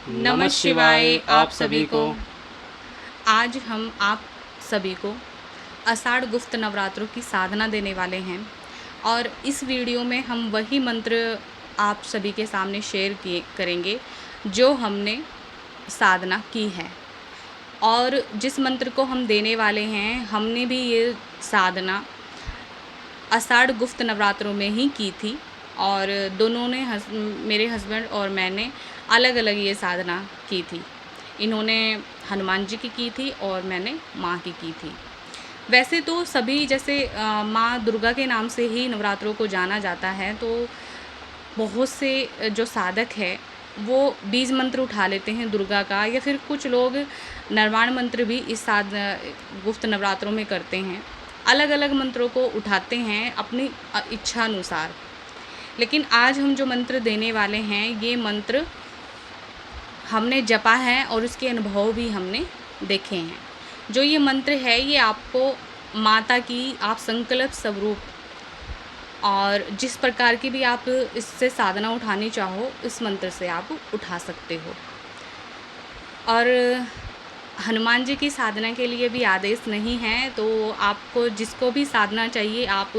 नमः शिवाय आप सभी को। आज हम आप सभी को आषाढ़ गुप्त नवरात्रों की साधना देने वाले हैं और इस वीडियो में हम वही मंत्र आप सभी के सामने शेयर करेंगे जो हमने साधना की है। और जिस मंत्र को हम देने वाले हैं हमने भी ये साधना आषाढ़ गुप्त नवरात्रों में ही की थी और दोनों ने मेरे हस्बैंड और मैंने अलग अलग ये साधना की थी। इन्होंने हनुमान जी की थी और मैंने माँ की थी। वैसे तो सभी जैसे माँ दुर्गा के नाम से ही नवरात्रों को जाना जाता है, तो बहुत से जो साधक है वो बीज मंत्र उठा लेते हैं दुर्गा का, या फिर कुछ लोग निर्वाण मंत्र भी इस गुप्त नवरात्रों में करते हैं। अलग अलग मंत्रों को उठाते हैं अपनी इच्छा अनुसार। लेकिन आज हम जो मंत्र देने वाले हैं ये मंत्र हमने जपा है और उसके अनुभव भी हमने देखे हैं। जो ये मंत्र है ये आपको माता की आप संकल्प स्वरूप और जिस प्रकार की भी आप इससे साधना उठानी चाहो इस मंत्र से आप उठा सकते हो। और हनुमान जी की साधना के लिए भी आदेश नहीं है, तो आपको जिसको भी साधना चाहिए आप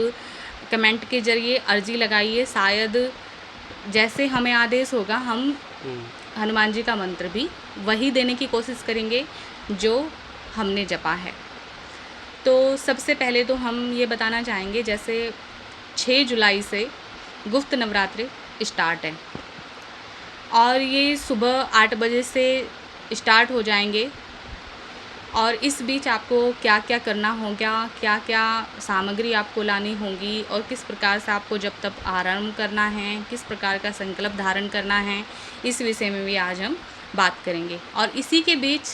कमेंट के ज़रिए अर्जी लगाइए। शायद जैसे हमें आदेश होगा हम हनुमान जी का मंत्र भी वही देने की कोशिश करेंगे जो हमने जपा है। तो सबसे पहले तो हम ये बताना चाहेंगे, जैसे 6 जुलाई से गुप्त नवरात्रि स्टार्ट है और ये सुबह 8 बजे से स्टार्ट हो जाएंगे। और इस बीच आपको क्या क्या करना होगा, क्या क्या सामग्री आपको लानी होगी और किस प्रकार से आपको जब तक आरंभ करना है, किस प्रकार का संकल्प धारण करना है, इस विषय में भी आज हम बात करेंगे। और इसी के बीच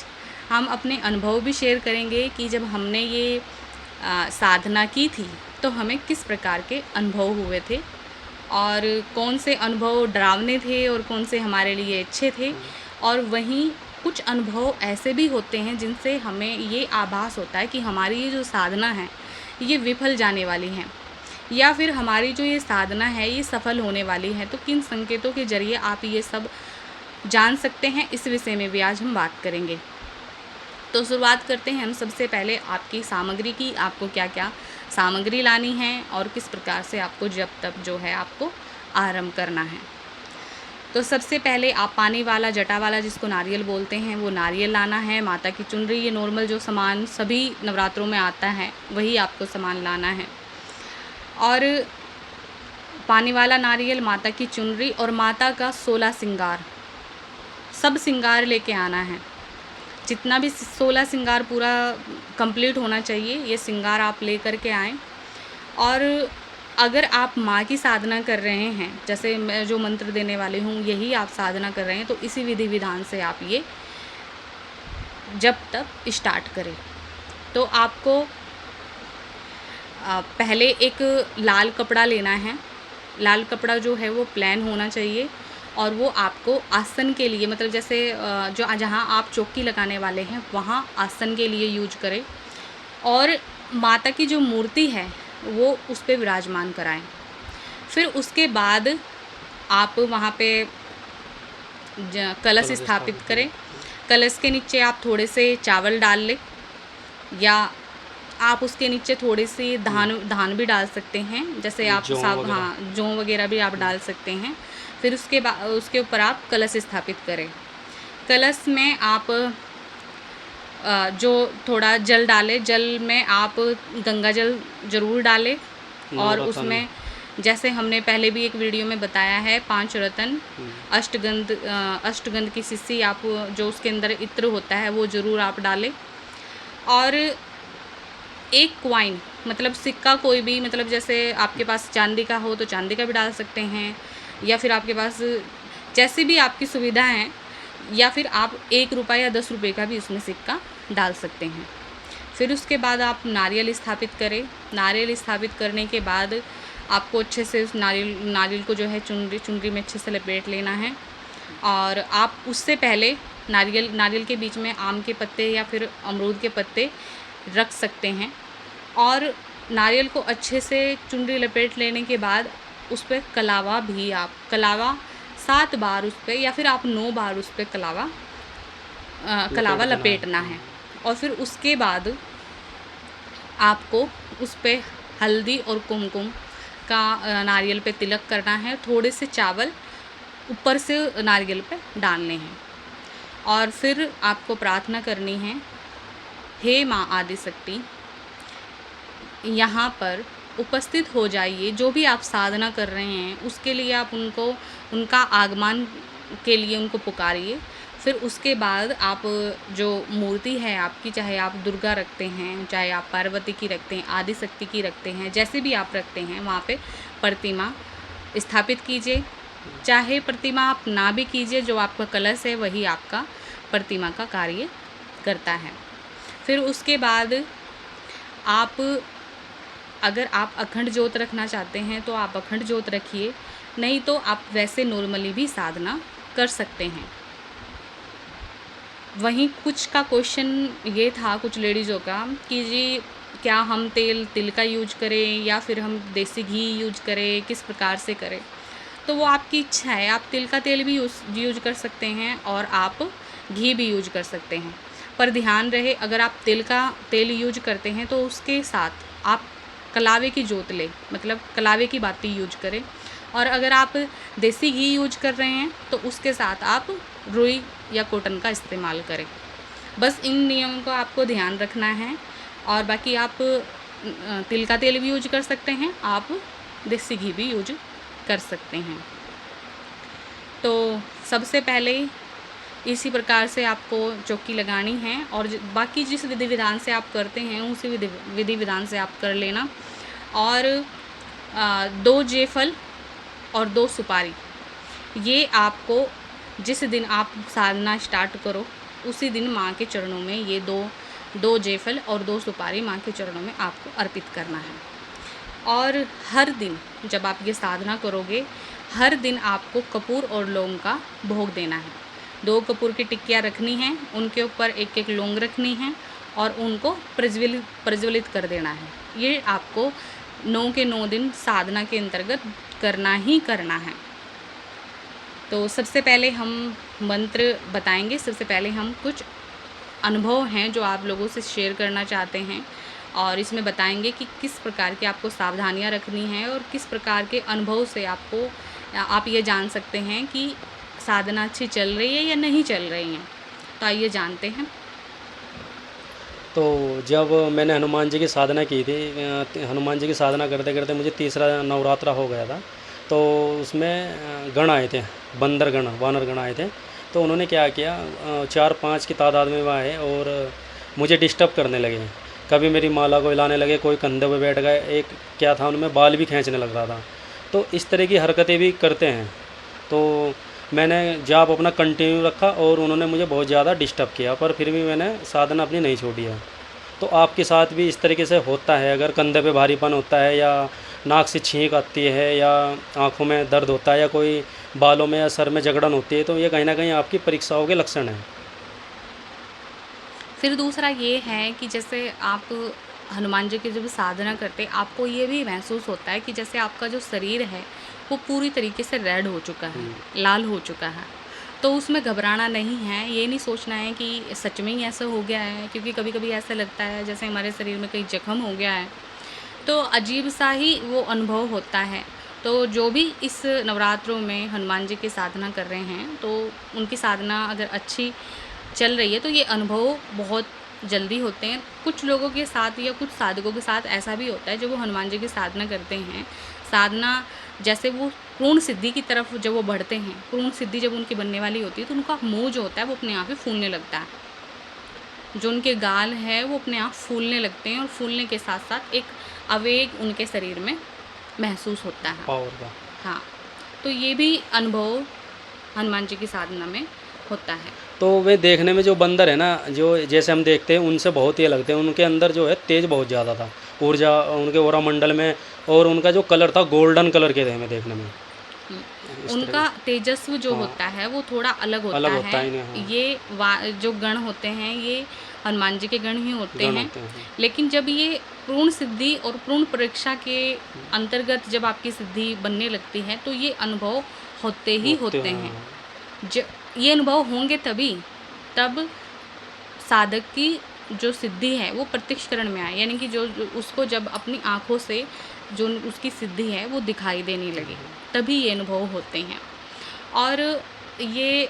हम अपने अनुभव भी शेयर करेंगे कि जब हमने ये साधना की थी तो हमें किस प्रकार के अनुभव हुए थे और कौन से अनुभव डरावने थे और कौन से हमारे लिए अच्छे थे। और वहीं कुछ अनुभव ऐसे भी होते हैं जिनसे हमें ये आभास होता है कि हमारी ये जो साधना है ये विफल जाने वाली है, या फिर हमारी जो ये साधना है ये सफल होने वाली है। तो किन संकेतों के ज़रिए आप ये सब जान सकते हैं, इस विषय में भी आज हम बात करेंगे। तो शुरुआत करते हैं हम सबसे पहले आपकी सामग्री की। आपको क्या क्या सामग्री लानी है और किस प्रकार से आपको जब तक जो है आपको आरंभ करना है। तो सबसे पहले आप पानी वाला जटा वाला जिसको नारियल बोलते हैं वो नारियल लाना है। माता की चुनरी, ये नॉर्मल जो सामान सभी नवरात्रों में आता है वही आपको सामान लाना है। और पानी वाला नारियल, माता की चुनरी और माता का 16 श्रृंगार, सब श्रृंगार लेके आना है। जितना भी 16 श्रृंगार पूरा कंप्लीट होना चाहिए ये श्रृंगार आप ले करके आएँ। और अगर आप माँ की साधना कर रहे हैं, जैसे मैं जो मंत्र देने वाली हूँ यही आप साधना कर रहे हैं, तो इसी विधि विधान से आप ये जब तक स्टार्ट करें। तो आपको पहले एक लाल कपड़ा लेना है। लाल कपड़ा जो है वो प्लेन होना चाहिए और वो आपको आसन के लिए, मतलब जैसे जो जहाँ आप चौकी लगाने वाले हैं वहाँ आसन के लिए यूज करें। और माता की जो मूर्ति है वो उस पे विराजमान कराएं। फिर उसके बाद आप वहाँ पे कलश स्थापित करें। कलश के नीचे आप थोड़े से चावल डाल लें, या आप उसके नीचे थोड़ी सी धान भी डाल सकते हैं। जैसे आप जौ वगैरह भी आप डाल सकते हैं। फिर उसके ऊपर आप कलश स्थापित करें। कलश में आप जो थोड़ा जल डालें, जल में आप गंगा जल ज़रूर डालें। और उसमें जैसे हमने पहले भी एक वीडियो में बताया है 5 रत्न, अष्टगंध की शीशी आप जो उसके अंदर इत्र होता है वो ज़रूर आप डालें। और एक कॉइन, मतलब सिक्का कोई भी, मतलब जैसे आपके पास चांदी का हो तो चांदी का भी डाल सकते हैं, या फिर आपके पास जैसी भी आपकी सुविधा है, या फिर आप 1 रुपये या 10 रुपये का भी उसमें सिक्का डाल सकते हैं। फिर उसके बाद आप नारियल स्थापित करें। नारियल स्थापित करने के बाद आपको अच्छे से उस नारियल को जो है चुनरी में अच्छे से लपेट लेना है। और आप उससे पहले नारियल के बीच में आम के पत्ते या फिर अमरूद के पत्ते रख सकते हैं। और नारियल को अच्छे से चुनरी लपेट लेने के बाद उस पर कलावा 7 बार उस पे या फिर आप 9 बार उस पे कलावा लपेटना है। और फिर उसके बाद आपको उस पे हल्दी और कुमकुम का नारियल पे तिलक करना है। थोड़े से चावल ऊपर से नारियल पे डालने हैं और फिर आपको प्रार्थना करनी है, हे माँ आदिशक्ति, यहाँ पर उपस्थित हो जाइए। जो भी आप साधना कर रहे हैं उसके लिए आप उनका आगमन के लिए उनको पुकारिए। फिर उसके बाद आप जो मूर्ति है आपकी, चाहे आप दुर्गा रखते हैं, चाहे आप पार्वती की रखते हैं, आदिशक्ति की रखते हैं, जैसे भी आप रखते हैं वहाँ पे प्रतिमा स्थापित कीजिए। चाहे प्रतिमा आप ना भी कीजिए, जो आपका कलश है वही आपका प्रतिमा का कार्य करता है। फिर उसके बाद अगर आप अखंड ज्योत रखना चाहते हैं तो आप अखंड ज्योत रखिए, नहीं तो आप वैसे नॉर्मली भी साधना कर सकते हैं। वहीं कुछ का क्वेश्चन ये था कुछ लेडीज़ों का कि जी क्या हम तिल का यूज करें या फिर हम देसी घी यूज करें, किस प्रकार से करें। तो वो आपकी इच्छा है, आप तिल का तेल भी यूज कर सकते हैं और आप घी भी यूज कर सकते हैं। पर ध्यान रहे, अगर आप तिल का तेल यूज करते हैं तो उसके साथ आप कलावे की जोत लें, मतलब कलावे की बाती यूज करें। और अगर आप देसी घी यूज कर रहे हैं तो उसके साथ आप रुई या कॉटन का इस्तेमाल करें। बस इन नियमों का आपको ध्यान रखना है। और बाकी आप तिल का तेल भी यूज कर सकते हैं, आप देसी घी भी यूज कर सकते हैं। तो सबसे पहले इसी प्रकार से आपको चौकी लगानी है और बाकी जिस विधि विधान से आप करते हैं उसी विधि विधान से आप कर लेना। और 2 जेफल और 2 सुपारी, ये आपको जिस दिन आप साधना स्टार्ट करो उसी दिन माँ के चरणों में ये दो जेफल और 2 सुपारी माँ के चरणों में आपको अर्पित करना है। और हर दिन जब आप ये साधना करोगे, हर दिन आपको कपूर और लौंग का भोग देना है। 2 कपूर की टिक्कियाँ रखनी हैं, उनके ऊपर 1-1 लौंग रखनी है और उनको प्रज्वलित कर देना है। ये आपको 9 के 9 दिन साधना के अंतर्गत करना ही करना है। तो सबसे पहले हम मंत्र बताएंगे। सबसे पहले हम कुछ अनुभव हैं जो आप लोगों से शेयर करना चाहते हैं और इसमें बताएंगे कि किस प्रकार की आपको सावधानियां रखनी है और किस प्रकार के अनुभव से आप ये जान सकते हैं कि साधना अच्छी चल रही है या नहीं चल रही है। तो आइए जानते हैं। तो जब मैंने हनुमान जी की साधना की थी, हनुमान जी की साधना करते करते मुझे तीसरा नवरात्रा हो गया था। तो उसमें गण आए थे, वानर गण आए थे। तो उन्होंने क्या किया, 4-5 की तादाद में वो आए और मुझे डिस्टर्ब करने लगे। कभी मेरी माला को हिलाने लगे, कोई कंधे पे बैठ गए, एक क्या था उनमें बाल भी खींचने लग रहा था। तो इस तरह की हरकतें भी करते हैं। तो मैंने जाप अपना कंटिन्यू रखा और उन्होंने मुझे बहुत ज़्यादा डिस्टर्ब किया, पर फिर भी मैंने साधना अपनी नहीं छोड़ी है। तो आपके साथ भी इस तरीके से होता है, अगर कंधे पे भारीपन होता है या नाक से छींक आती है या आँखों में दर्द होता है या कोई बालों में या सर में जकड़न होती है, तो ये कहीं ना कहीं आपकी परीक्षाओं के लक्षण हैं। फिर दूसरा ये है कि जैसे आप हनुमान जी की जब साधना करते आपको ये भी महसूस होता है कि जैसे आपका जो शरीर है वो पूरी तरीके से रेड हो चुका है, लाल हो चुका है। तो उसमें घबराना नहीं है, ये नहीं सोचना है कि सच में ही ऐसा हो गया है, क्योंकि कभी कभी ऐसा लगता है जैसे हमारे शरीर में कहीं जख्म हो गया है, तो अजीब सा ही वो अनुभव होता है। तो जो भी इस नवरात्रों में हनुमान जी की साधना कर रहे हैं तो उनकी साधना अगर अच्छी चल रही है तो ये अनुभव बहुत जल्दी होते हैं। कुछ लोगों के साथ या कुछ साधकों के साथ ऐसा भी होता है जब वो हनुमान जी की साधना करते हैं, साधना जैसे वो पूर्ण सिद्धि की तरफ जब वो बढ़ते हैं, पूर्ण सिद्धि जब उनकी बनने वाली होती है तो उनका मुंह जो होता है वो अपने आप ही फूलने लगता है, जो उनके गाल है वो अपने आप फूलने लगते हैं और फूलने के साथ साथ एक आवेग उनके शरीर में महसूस होता है। पावर का। हाँ, तो ये भी अनुभव हनुमान जी की साधना में होता है। तो वे देखने में जो बंदर है ना, जो जैसे हम देखते हैं उनसे बहुत ही लगते हैं। उनके अंदर जो है तेज बहुत ज़्यादा था, ऊर्जा उनके ओरा मंडल में, और उनका जो कलर था गोल्डन कलर के थे हमें देखने में। उनका तेजस्व जो होता है वो थोड़ा अलग होता है। हाँ। ये जो गण होते हैं ये हनुमान जी के गण ही होते हैं। लेकिन जब ये पूर्ण सिद्धि और पूर्ण परीक्षा के अंतर्गत जब आपकी सिद्धि बनने लगती है तो ये अनुभव होते ही होते हैं। ये अनुभव होंगे तब साधक की जो सिद्धि है वो प्रत्यक्षकरण में आए, यानी कि जो उसको जब अपनी आँखों से जो उसकी सिद्धि है वो दिखाई देने लगे, तभी ये अनुभव होते हैं। और ये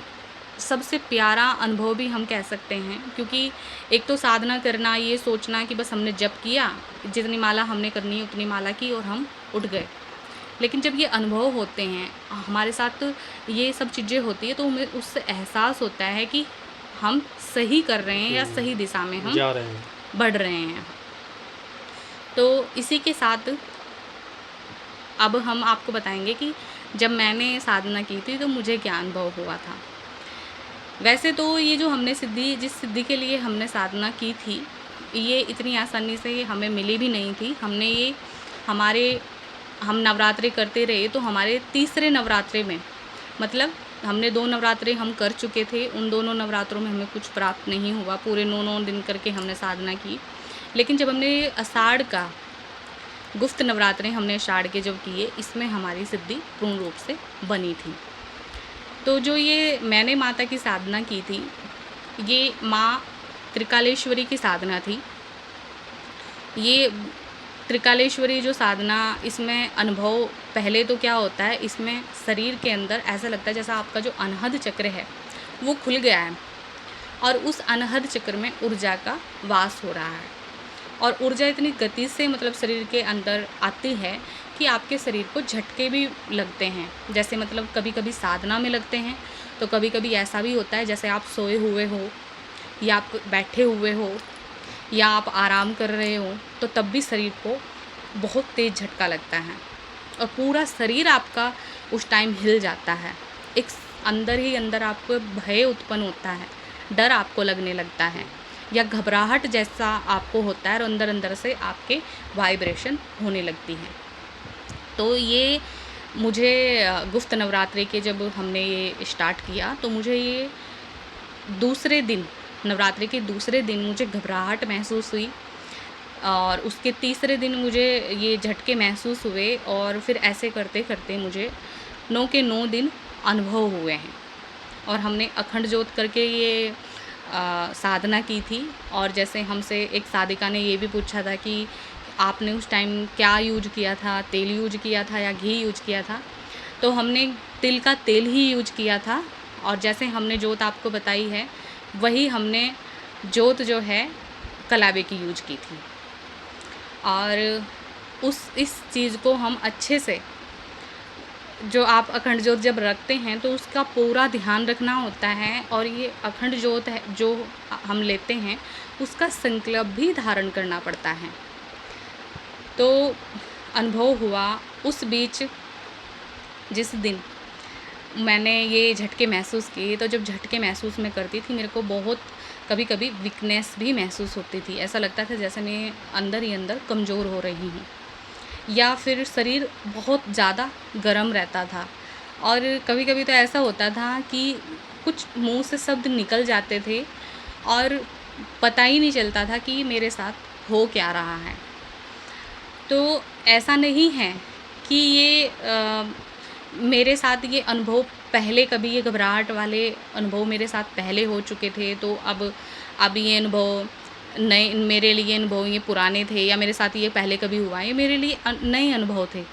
सबसे प्यारा अनुभव भी हम कह सकते हैं, क्योंकि एक तो साधना करना, ये सोचना कि बस हमने जप किया, जितनी माला हमने करनी है उतनी माला की और हम उठ गए। लेकिन जब ये अनुभव होते हैं हमारे साथ, ये सब चीज़ें होती है, तो हमें उससे एहसास होता है कि हम सही कर रहे हैं या सही दिशा में हम जा रहे हैं, बढ़ रहे हैं। तो इसी के साथ अब हम आपको बताएंगे कि जब मैंने साधना की थी तो मुझे क्या अनुभव हुआ था। वैसे तो ये जो हमने जिस सिद्धि के लिए हमने साधना की थी, ये इतनी आसानी से हमें मिली भी नहीं थी। हम नवरात्रे करते रहे, तो हमारे तीसरे नवरात्रे में, मतलब हमने 2 नवरात्रे हम कर चुके थे, उन दोनों नवरात्रों में हमें कुछ प्राप्त नहीं हुआ। पूरे 9 दिन करके हमने साधना की। लेकिन जब हमने आषाढ़ का गुप्त नवरात्रे हमने आषाढ़ के जब किए, इसमें हमारी सिद्धि पूर्ण रूप से बनी थी। तो जो ये मैंने माता की साधना की थी, ये माँ त्रिकालेश्वरी की साधना थी। ये त्रिकालेश्वरी जो साधना, इसमें अनुभव पहले तो क्या होता है, इसमें शरीर के अंदर ऐसा लगता है जैसा आपका जो अनहद चक्र है वो खुल गया है, और उस अनहद चक्र में ऊर्जा का वास हो रहा है। और ऊर्जा इतनी गति से मतलब शरीर के अंदर आती है कि आपके शरीर को झटके भी लगते हैं। जैसे मतलब कभी कभी साधना में लगते हैं, तो कभी कभी ऐसा भी होता है जैसे आप सोए हुए हो या आप बैठे हुए हो या आप आराम कर रहे हो, तो तब भी शरीर को बहुत तेज़ झटका लगता है और पूरा शरीर आपका उस टाइम हिल जाता है। एक अंदर ही अंदर आपको भय उत्पन्न होता है, डर आपको लगने लगता है या घबराहट जैसा आपको होता है, और अंदर अंदर से आपके वाइब्रेशन होने लगती है। तो ये मुझे गुप्त नवरात्रि के जब हमने ये स्टार्ट किया, तो मुझे ये दूसरे दिन, नवरात्रि के दूसरे दिन मुझे घबराहट महसूस हुई, और उसके तीसरे दिन मुझे ये झटके महसूस हुए, और फिर ऐसे करते करते मुझे 9 के 9 दिन अनुभव हुए हैं। और हमने अखंड ज्योत करके ये साधना की थी। और जैसे हमसे एक साधिका ने ये भी पूछा था कि आपने उस टाइम क्या यूज किया था, तेल यूज किया था या घी यूज किया था, तो हमने तिल का तेल ही यूज किया था। और जैसे हमने ज्योत आपको बताई है, वही हमने ज्योत जो है कलावे की यूज की थी। और इस चीज़ को हम अच्छे से, जो आप अखंड ज्योत जब रखते हैं तो उसका पूरा ध्यान रखना होता है, और ये अखंड ज्योत है जो हम लेते हैं उसका संकल्प भी धारण करना पड़ता है। तो अनुभव हुआ उस बीच, जिस दिन मैंने ये झटके महसूस किए, तो जब झटके महसूस मैं करती थी, मेरे को बहुत कभी कभी वीकनेस भी महसूस होती थी। ऐसा लगता था जैसे मैं अंदर ही अंदर कमज़ोर हो रही हूँ, या फिर शरीर बहुत ज़्यादा गर्म रहता था। और कभी कभी तो ऐसा होता था कि कुछ मुंह से शब्द निकल जाते थे और पता ही नहीं चलता था कि मेरे साथ हो क्या रहा है। तो ऐसा नहीं है कि ये मेरे साथ ये अनुभव पहले कभी, ये घबराहट वाले अनुभव मेरे साथ पहले हो चुके थे, तो अब ये अनुभव नए, मेरे लिए अनुभव ये पुराने थे, या मेरे साथ ये पहले कभी हुआ, ये मेरे लिए नए अनुभव थे।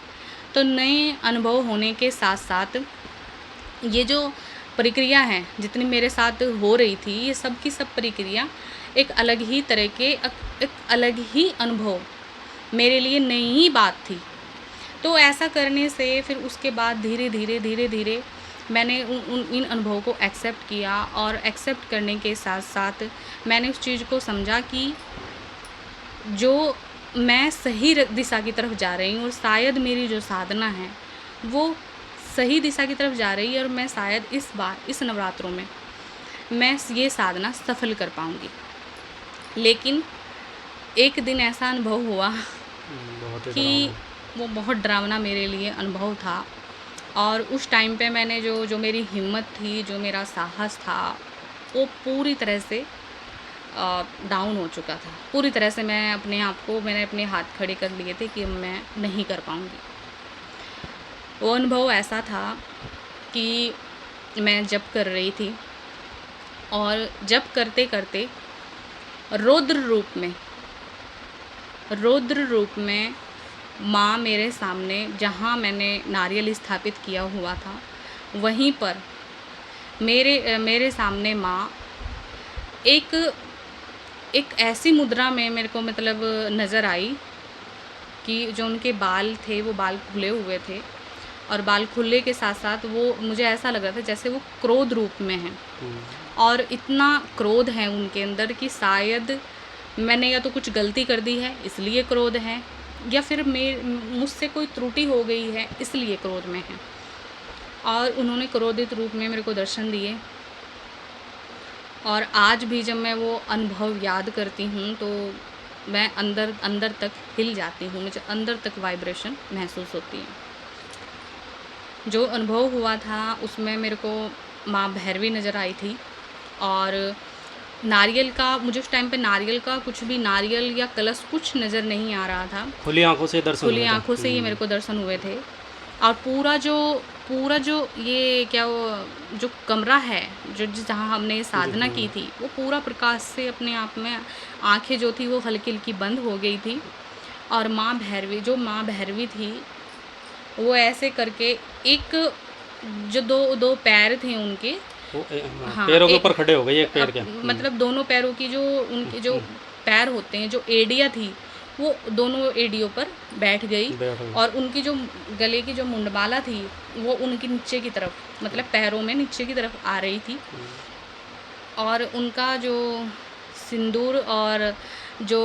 तो नए अनुभव होने के साथ साथ ये जो प्रक्रिया है जितनी मेरे साथ हो रही थी, ये सब की सब प्रक्रिया एक अलग ही तरह के, एक अलग ही अनुभव, मेरे लिए नई ही बात थी। तो ऐसा करने से फिर उसके बाद धीरे धीरे मैंने इन अनुभवों को एक्सेप्ट किया, और एक्सेप्ट करने के साथ साथ मैंने उस चीज़ को समझा कि जो मैं सही दिशा की तरफ जा रही हूँ, और शायद मेरी जो साधना है वो सही दिशा की तरफ जा रही है, और मैं शायद इस बार इस नवरात्रों में मैं ये साधना सफल कर पाऊँगी। लेकिन एक दिन ऐसा अनुभव हुआ कि वो बहुत डरावना मेरे लिए अनुभव था, और उस टाइम पे मैंने जो मेरी हिम्मत थी, जो मेरा साहस था, वो पूरी तरह से डाउन हो चुका था। पूरी तरह से मैंने अपने हाथ खड़े कर लिए थे कि मैं नहीं कर पाऊँगी। वो अनुभव ऐसा था कि मैं जप कर रही थी और जप करते करते रौद्र रूप में माँ मेरे सामने, जहाँ मैंने नारियल स्थापित किया हुआ था वहीं पर मेरे सामने माँ एक ऐसी मुद्रा में मेरे को मतलब नज़र आई कि जो उनके बाल थे वो बाल खुले हुए थे, और बाल खुलने के साथ साथ वो मुझे ऐसा लग रहा था जैसे वो क्रोध रूप में हैं, और इतना क्रोध है उनके अंदर कि शायद मैंने या तो कुछ गलती कर दी है इसलिए क्रोध है, या फिर मुझसे कोई त्रुटि हो गई है इसलिए क्रोध में है। और उन्होंने क्रोधित रूप में मेरे को दर्शन दिए, और आज भी जब मैं वो अनुभव याद करती हूँ तो मैं अंदर तक हिल जाती हूँ, मुझे अंदर तक वाइब्रेशन महसूस होती है। जो अनुभव हुआ था उसमें मेरे को माँ भैरवी नज़र आई थी, और नारियल का, मुझे उस टाइम पे नारियल का कुछ भी, नारियल या कलश कुछ नज़र नहीं आ रहा था। खुली आंखों से दर्शन खुली हुए थे। आंखों से ही मेरे को दर्शन हुए थे। और पूरा जो ये क्या वो जो कमरा है, जो जहाँ हमने साधना की थी, वो पूरा प्रकाश से अपने आप में, आंखें जो थी वो हल्की हल्की बंद हो गई थी, और माँ भैरवी थी वो ऐसे करके एक जो दो पैर थे उनके, हाँ, पैरों के ऊपर खड़े हो गए, एक पैर के, मतलब दोनों पैरों की जो उनके जो पैर होते हैं, जो एड़ियाँ थी वो दोनों एड़ियों पर बैठ गई, और उनकी जो गले की जो मुंडमाला थी वो उनकी नीचे की तरफ, मतलब पैरों में नीचे की तरफ आ रही थी, और उनका जो सिंदूर और जो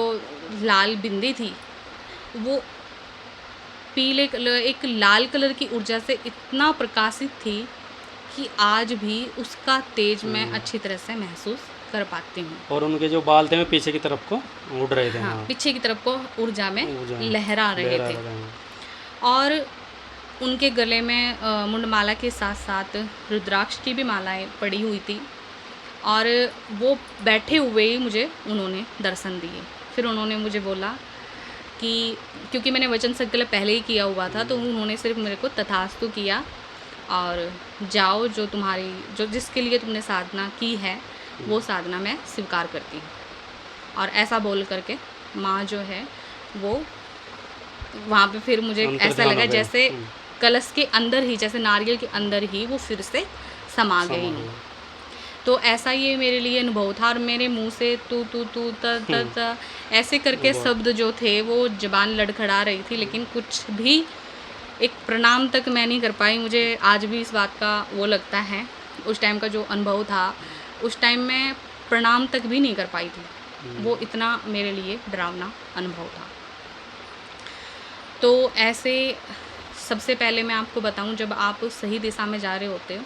लाल बिंदी थी वो पीले कलर, एक लाल कलर की ऊर्जा से इतना प्रकाशित थी कि आज भी उसका तेज मैं अच्छी तरह से महसूस कर पाती हूँ। और उनके जो बाल थे पीछे की तरफ को उड़ रहे थे। हाँ, पीछे की तरफ को ऊर्जा में लहरा रहे थे। और उनके गले में मुंडमाला के साथ साथ रुद्राक्ष की भी मालाएं पड़ी हुई थी, और वो बैठे हुए ही मुझे उन्होंने दर्शन दिए। फिर उन्होंने मुझे बोला कि, क्योंकि मैंने वचन संकल्प पहले ही किया हुआ था, तो उन्होंने सिर्फ मेरे को तथास्तु किया, और जाओ, जो जिसके लिए तुमने साधना की है वो साधना मैं स्वीकार करती हूँ। और ऐसा बोल करके माँ जो है वो वहाँ पे फिर मुझे ऐसा लगा जैसे कलश के अंदर ही, जैसे नारियल के अंदर ही वो फिर से समा गई हूँ। तो ऐसा ये मेरे लिए अनुभव था, और मेरे मुंह से तू तू तू त ऐसे करके शब्द जो थे वो ज़बान लड़खड़ा रही थी, लेकिन कुछ भी एक प्रणाम तक मैं नहीं कर पाई। मुझे आज भी इस बात का वो लगता है, उस टाइम का जो अनुभव था, उस टाइम मैं प्रणाम तक भी नहीं कर पाई थी। वो इतना मेरे लिए डरावना अनुभव था। तो ऐसे सबसे पहले मैं आपको बताऊं, जब आप सही दिशा में जा रहे होते हो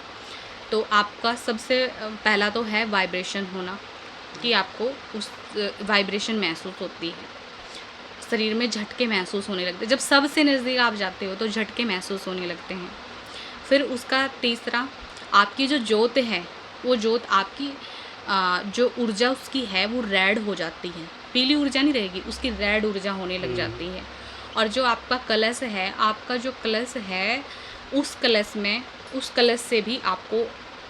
तो आपका सबसे पहला तो है वाइब्रेशन होना, कि आपको उस वाइब्रेशन महसूस होती है, शरीर में झटके महसूस होने लगते हैं। जब सबसे नज़दीक आप जाते हो तो झटके महसूस होने लगते हैं। फिर उसका तीसरा, आपकी जो ज्योत है, वो ज्योत आपकी जो ऊर्जा उसकी है वो रेड हो जाती है, पीली ऊर्जा नहीं रहेगी, उसकी रेड ऊर्जा होने लग जाती है। और जो आपका कलश है, आपका जो कलश है, उस कलश से भी आपको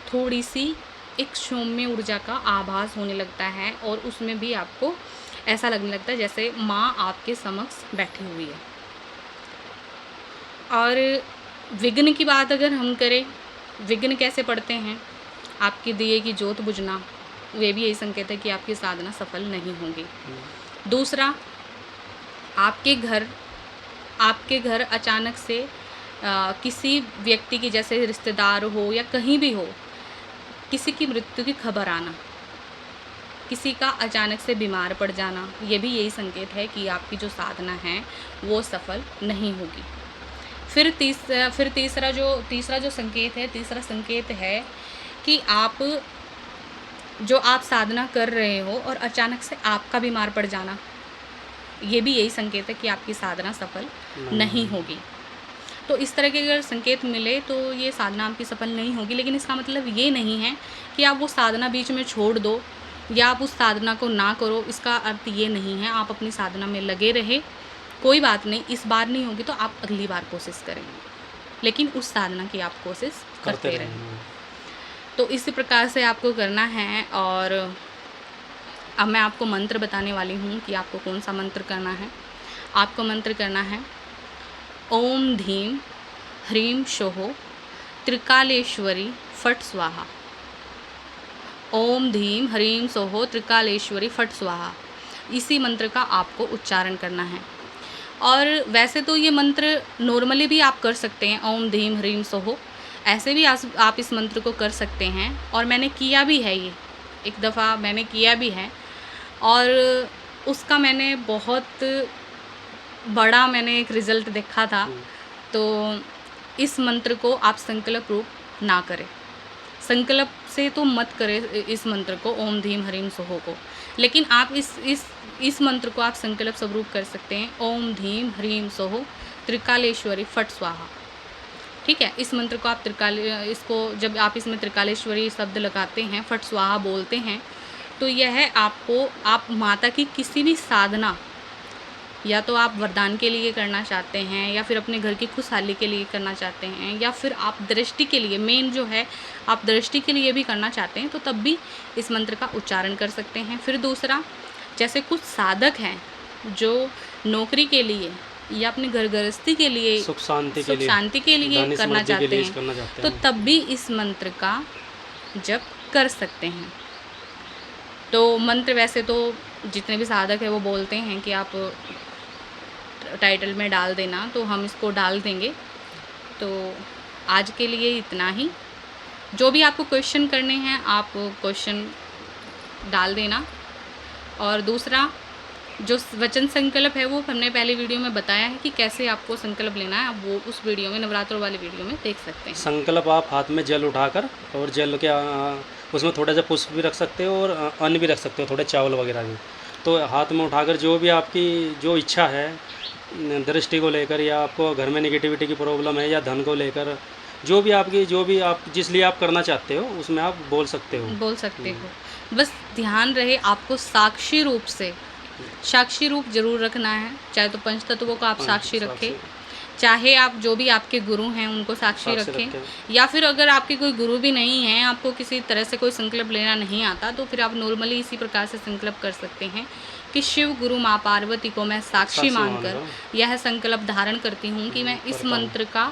थोड़ी सी एक सौम्य ऊर्जा का आभास होने लगता है, और उसमें भी आपको ऐसा लगने लगता है जैसे माँ आपके समक्ष बैठी हुई है। और विघ्न की बात अगर हम करें, विघ्न कैसे पड़ते हैं, आपके दिए की ज्योत बुझना, वे भी यही संकेत है कि आपकी साधना सफल नहीं होगी। दूसरा, आपके घर अचानक से किसी व्यक्ति की, जैसे रिश्तेदार हो या कहीं भी हो, किसी की मृत्यु की खबर आना, किसी का अचानक से बीमार पड़ जाना, ये भी यही संकेत है कि आपकी जो साधना है वो सफल नहीं होगी। फिर तीसरा जो संकेत है कि आप साधना कर रहे हो और अचानक से आपका बीमार पड़ जाना, ये भी यही संकेत है कि आपकी साधना सफल नहीं होगी। तो इस तरह के अगर संकेत मिले तो ये साधना आपकी सफल नहीं होगी। लेकिन इसका मतलब ये नहीं है कि आप वो साधना बीच में छोड़ दो या आप उस साधना को ना करो, इसका अर्थ ये नहीं है। आप अपनी साधना में लगे रहे, कोई बात नहीं, इस बार नहीं होगी तो आप अगली बार कोशिश करेंगे। लेकिन उस साधना की आप कोशिश करते रहें। रहें। तो इसी प्रकार से आपको करना है। और अब मैं आपको मंत्र बताने वाली हूँ कि आपको कौन सा मंत्र करना है। आपको मंत्र करना है ओम धीम ह्रीम शोह त्रिकालेश्वरी फट स्वाहा। ओम धीम ह्रीम सोहो त्रिकालेश्वरी फट स्वाहा। इसी मंत्र का आपको उच्चारण करना है। और वैसे तो ये मंत्र नॉर्मली भी आप कर सकते हैं, ओम धीम ह्रीम सोहो, ऐसे भी आप इस मंत्र को कर सकते हैं। और मैंने किया भी है, ये एक दफ़ा मैंने किया भी है और उसका मैंने बहुत बड़ा मैंने एक रिज़ल्ट देखा था। तो इस मंत्र को आप संकल्प रूप ना करें, संकल्प से तो मत करें इस मंत्र को, ओम धीम ह्रीम सोहो को। लेकिन आप इस मंत्र को आप संकल्प स्वरूप कर सकते हैं, ओम धीम ह्रीम सोहो त्रिकालेश्वरी फट स्वाहा। ठीक है, इस मंत्र को आप इसको जब आप इसमें त्रिकालेश्वरी शब्द लगाते हैं, फट स्वाहा बोलते हैं, तो यह आपको आप माता की किसी भी साधना, या तो आप वरदान के लिए करना चाहते हैं, या फिर अपने घर की खुशहाली के लिए करना चाहते हैं, या फिर आप दृष्टि के लिए, मेन जो है आप दृष्टि के लिए भी करना चाहते हैं, तो तब भी इस मंत्र का उच्चारण कर सकते हैं। फिर दूसरा, जैसे कुछ साधक हैं जो नौकरी के लिए या अपनी घर गृहस्थी के लिए, सुख शांति के लिए करना चाहते हैं, तो तब भी इस मंत्र का जप कर सकते हैं। तो मंत्र वैसे तो जितने भी साधक है वो बोलते हैं कि आप टाइटल में डाल देना, तो हम इसको डाल देंगे। तो आज के लिए इतना ही। जो भी आपको क्वेश्चन करने हैं आप क्वेश्चन डाल देना। और दूसरा, जो वचन संकल्प है वो हमने पहले वीडियो में बताया है कि कैसे आपको संकल्प लेना है, आप वो उस वीडियो में, नवरात्रों वाली वीडियो में देख सकते हैं। संकल्प आप हाथ में जल उठाकर, और जल के उसमें थोड़ा सा पुष्प भी रख सकते हो और अन्न भी रख सकते हो, थोड़े चावल वगैरह भी। तो हाथ में उठाकर जो भी आपकी जो इच्छा है दृष्टि को लेकर, या आपको घर में नेगेटिविटी की प्रॉब्लम है, या धन को लेकर, जो भी आप जिस लिए आप करना चाहते हो उसमें आप बोल सकते हो। बस ध्यान रहे आपको साक्षी रूप जरूर रखना है। चाहे तो पंचतत्वों का आप साक्षी रखें, चाहे आप जो भी आपके गुरु हैं उनको साक्षी रखें, या फिर अगर आपके कोई गुरु भी नहीं है, आपको किसी तरह से कोई संकल्प लेना नहीं आता, तो फिर आप नॉर्मली इसी प्रकार से संकल्प कर सकते हैं कि शिव गुरु माँ पार्वती को मैं साक्षी मानकर यह संकल्प धारण करती हूँ कि मैं इस मंत्र का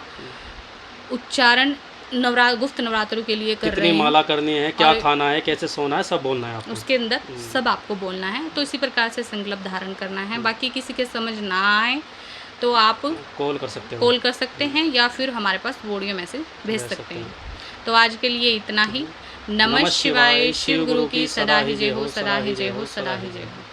उच्चारण गुप्त नवरात्रों के लिए कर रही हूँ। माला करनी है, क्या खाना है, कैसे सोना है, सब बोलना है आपको। उसके अंदर सब आपको बोलना है। तो इसी प्रकार से संकल्प धारण करना है। बाकी किसी के समझ ना आए तो आप कॉल कर सकते हैं या फिर हमारे पास ऑडियो मैसेज भेज सकते हैं। तो आज के लिए इतना ही। नमः शिवाय। शिव गुरु की सदा ही जय हो, सदा ही जय हो, सदा ही जय हो।